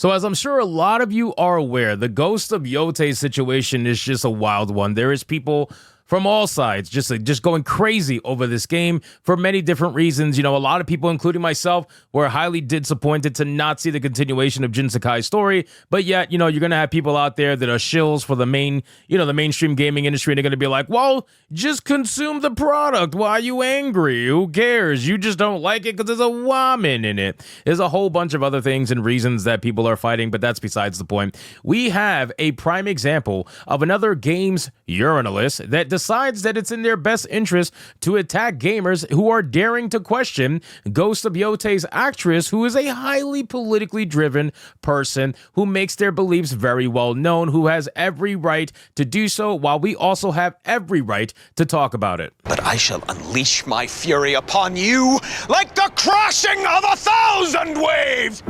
So as I'm sure a lot of you are aware, the Ghost of Yotei situation is just a wild one. There is people from all sides just going crazy over this game for many different reasons. You know, a lot of people, including myself, were highly disappointed to not see the continuation of Jin Sakai's story. But yet, you know, you're going to have people out there that are shills for the mainstream gaming industry. And they're going to be like, well, just consume the product. Why are you angry? Who cares? You just don't like it because there's a woman in it. There's a whole bunch of other things and reasons that people are fighting, but that's besides the point. We have a prime example of another games urinalist that decides that it's in their best interest to attack gamers who are daring to question Ghost of Yotei's actress, who is a highly politically driven person who makes their beliefs very well known, who has every right to do so, while we also have every right to talk about it. But I shall unleash my fury upon you like the crashing of 1,000 waves!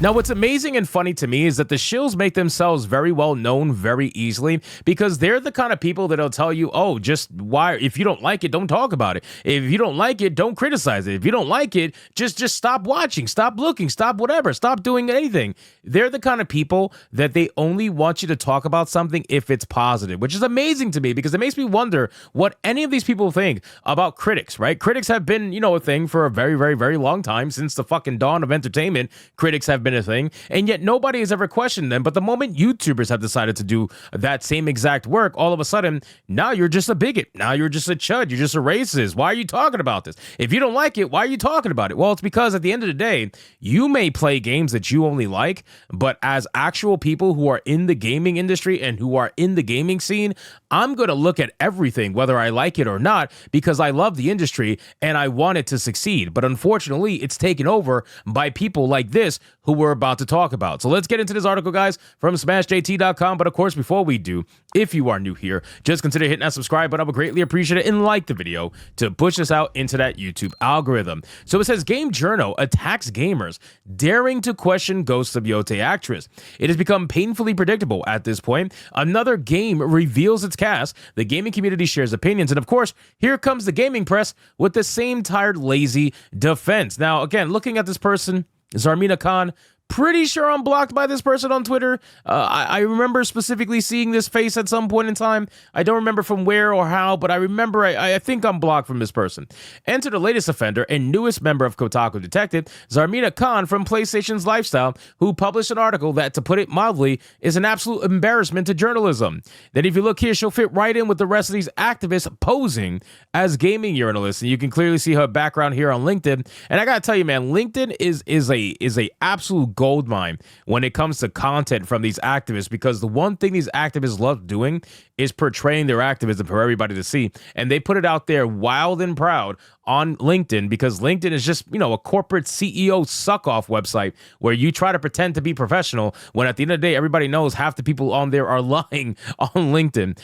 Now, what's amazing and funny to me is that the shills make themselves very well known very easily because they're the kind of people that'll tell you, oh, just why, if you don't like it, don't talk about it. If you don't like it, don't criticize it. If you don't like it, just stop watching, stop looking, stop whatever, stop doing anything. They're the kind of people that they only want you to talk about something if it's positive, which is amazing to me because it makes me wonder what any of these people think about critics, right? Critics have been, you know, a thing for a very, very, very long time. Since the fucking dawn of entertainment, critics have been a thing, and yet nobody has ever questioned them. But the moment YouTubers have decided to do that same exact work, all of a sudden, now you're just a bigot. Now you're just a chud. You're just a racist. Why are you talking about this? If you don't like it, why are you talking about it? Well, it's because at the end of the day, you may play games that you only like, but as actual people who are in the gaming industry and who are in the gaming scene, I'm going to look at everything, whether I like it or not, because I love the industry and I want it to succeed. But unfortunately, it's taken over by people like this who we're about to talk about. So let's get into this article, guys, from smashjt.com. But of course, before we do, if you are new here, just consider hitting that subscribe button. I would greatly appreciate it, and like the video to push us out into that YouTube algorithm. So it says Game Journal attacks gamers daring to question Ghost of Yotei actress. It has become painfully predictable at this point. Another game reveals its cast. The gaming community shares opinions, and of course, here comes the gaming press with the same tired, lazy defense. Now, again, looking at this person, Zarmina Khan, pretty sure I'm blocked by this person on Twitter. I remember specifically seeing this face at some point in time. I don't remember from where or how, but I remember I think I'm blocked from this person. Enter the latest offender and newest member of Kotaku Detective, Zarmina Khan from PlayStation's Lifestyle, who published an article that, to put it mildly, is an absolute embarrassment to journalism. Then if you look here, she'll fit right in with the rest of these activists posing as gaming journalists, and you can clearly see her background here on LinkedIn. And I gotta tell you, man, LinkedIn is a absolute gold mine when it comes to content from these activists, because the one thing these activists love doing is portraying their activism for everybody to see, and they put it out there wild and proud on LinkedIn, because LinkedIn is just, you know, a corporate CEO suck-off website where you try to pretend to be professional when at the end of the day, everybody knows half the people on there are lying on LinkedIn.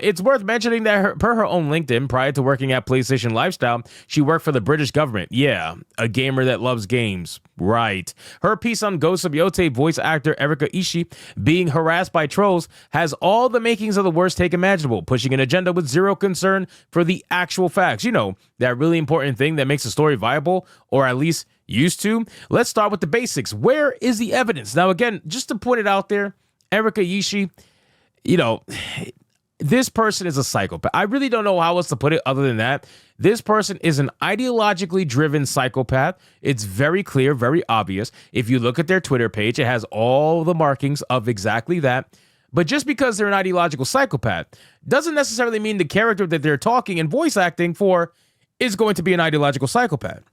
It's worth mentioning that per her own LinkedIn, prior to working at PlayStation Lifestyle, she worked for the British government. Yeah, a gamer that loves games. Right. Her piece on Ghost of Yotei voice actor Erika Ishii being harassed by trolls has all the makings of the worst take imaginable, pushing an agenda with zero concern for the actual facts. You know, that really important thing that makes a story viable, or at least used to. Let's start with the basics. Where is the evidence? Now, again, just to point it out there, Erika Ishii, you know, this person is a psychopath. I really don't know how else to put it other than that. This person is an ideologically driven psychopath. It's very clear, very obvious. If you look at their Twitter page, it has all the markings of exactly that. But just because they're an ideological psychopath doesn't necessarily mean the character that they're talking and voice acting for is going to be an ideological psychopath.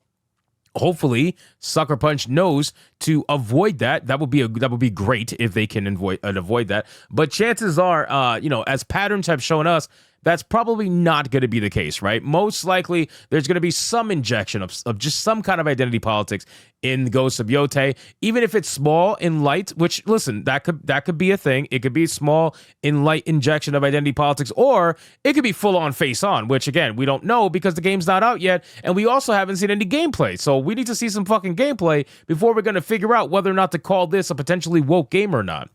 Hopefully, Sucker Punch knows to avoid that. That would be great if they can avoid that. But chances are, you know, as patterns have shown us, that's probably not going to be the case, right? Most likely, there's going to be some injection of just some kind of identity politics in Ghost of Yotei, even if it's small and light. Which, listen, that could be a thing. It could be a small and light injection of identity politics, or it could be full on face on. Which again, we don't know because the game's not out yet, and we also haven't seen any gameplay. So we need to see some fucking gameplay before we're going to figure out whether or not to call this a potentially woke game or not.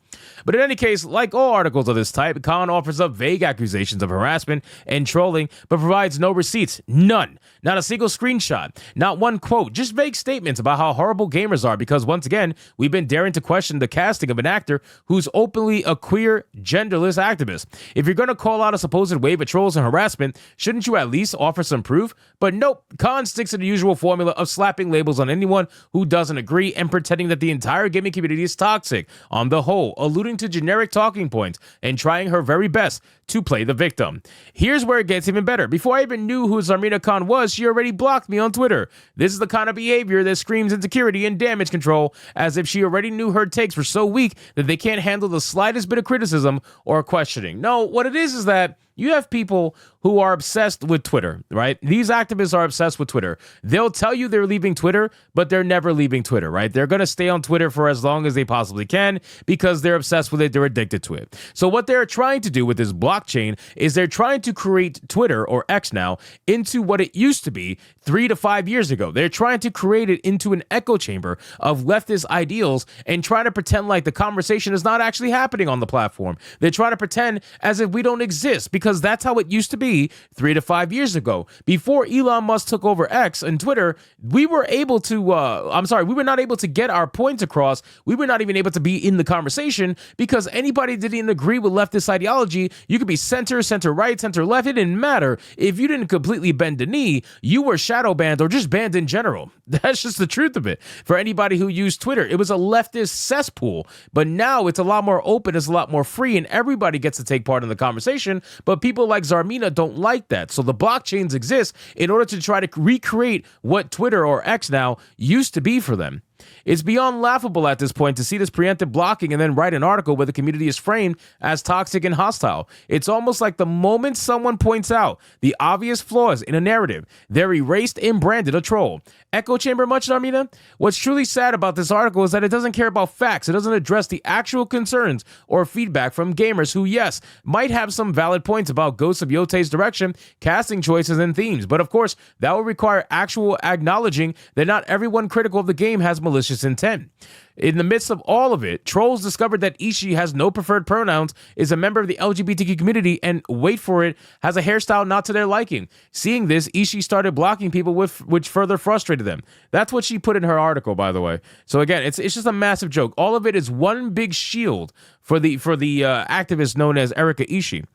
But in any case, like all articles of this type, Khan offers up vague accusations of harassment and trolling, but provides no receipts. None. Not a single screenshot. Not one quote. Just vague statements about how horrible gamers are because, once again, we've been daring to question the casting of an actor who's openly a queer, genderless activist. If you're going to call out a supposed wave of trolls and harassment, shouldn't you at least offer some proof? But nope, Khan sticks to the usual formula of slapping labels on anyone who doesn't agree and pretending that the entire gaming community is toxic on the whole, alluding to generic talking points and trying her very best to play the victim. Here's where it gets even better. Before I even knew who Zarmina Khan was, she already blocked me on Twitter. This is the kind of behavior that screams insecurity and damage control, as if she already knew her takes were so weak that they can't handle the slightest bit of criticism or questioning. No, what it is that you have people who are obsessed with Twitter, right? These activists are obsessed with Twitter. They'll tell you they're leaving Twitter, but they're never leaving Twitter, right? They're going to stay on Twitter for as long as they possibly can because they're obsessed with it. They're addicted to it. So what they're trying to do with this blockchain is they're trying to create Twitter, or X now, into what it used to be 3 to 5 years ago. They're trying to create it into an echo chamber of leftist ideals and trying to pretend like the conversation is not actually happening on the platform. They're trying to pretend as if we don't exist because that's how it used to be 3 to 5 years ago. Before Elon Musk took over X and Twitter, we were able to, we were not able to get our points across. We were not even able to be in the conversation because anybody that didn't agree with leftist ideology, you could be center right, center left. It didn't matter. If you didn't completely bend the knee, you were shadow banned or just banned in general. That's just the truth of it. For anybody who used Twitter, it was a leftist cesspool. But now it's a lot more open, it's a lot more free, and everybody gets to take part in the conversation. But people like Zarmina don't like that. So the blockchains exist in order to try to recreate what Twitter, or X now, used to be for them. It's beyond laughable at this point to see this preemptive blocking and then write an article where the community is framed as toxic and hostile. It's almost like the moment someone points out the obvious flaws in a narrative, they're erased and branded a troll. Echo chamber much, Zarmina? What's truly sad about this article is that it doesn't care about facts. It doesn't address the actual concerns or feedback from gamers who, yes, might have some valid points about Ghosts of Yotei's direction, casting choices, and themes. But of course, that will require actual acknowledging that not everyone critical of the game has malicious intent. In the midst of all of it, trolls discovered that Ishii has no preferred pronouns, is a member of the LGBTQ community, and, wait for it, has a hairstyle not to their liking. Seeing this, Ishii started blocking people, which further frustrated them. That's what she put in her article, by the way. So again, it's just a massive joke. All of it is one big shield for the activist known as Erika Ishii.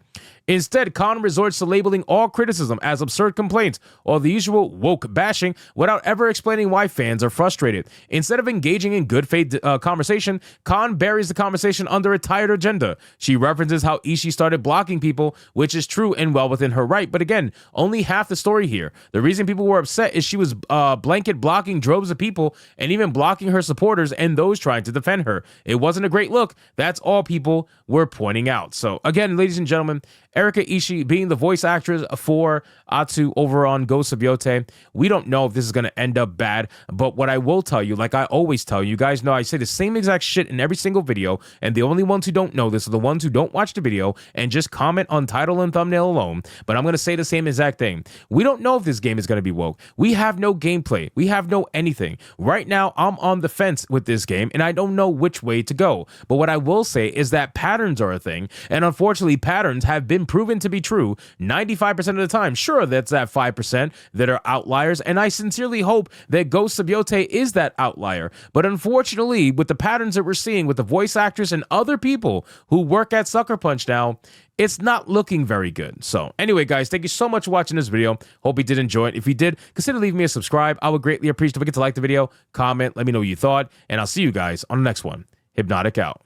Instead, Khan resorts to labeling all criticism as absurd complaints or the usual woke bashing without ever explaining why fans are frustrated. Instead of engaging in good faith conversation, Khan buries the conversation under a tired agenda. She references how Ishii started blocking people, which is true and well within her right, but again, only half the story here. The reason people were upset is she was blanket blocking droves of people and even blocking her supporters and those trying to defend her. It wasn't a great look. That's all people were pointing out. So again, ladies and gentlemen, Erika Ishii being the voice actress for Atsu over on Ghosts of Yotei. We don't know if this is going to end up bad, but what I will tell you, like I always tell you, guys know I say the same exact shit in every single video, and the only ones who don't know this are the ones who don't watch the video and just comment on title and thumbnail alone, but I'm going to say the same exact thing. We don't know if this game is going to be woke. We have no gameplay. We have no anything. Right now, I'm on the fence with this game, and I don't know which way to go, but what I will say is that patterns are a thing, and unfortunately, patterns have been proven to be true 95% of the time. Sure, that's that 5% that are outliers, and I sincerely hope that Ghosts of Yotei is that outlier. But unfortunately, with the patterns that we're seeing with the voice actors and other people who work at Sucker Punch now, it's not looking very good. So anyway, guys, thank you so much for watching this video. Hope you did enjoy it. If you did, consider leaving me a subscribe. I would greatly appreciate it. Don't forget to like the video, comment, let me know what you thought, and I'll see you guys on the next one. Hypnotic out.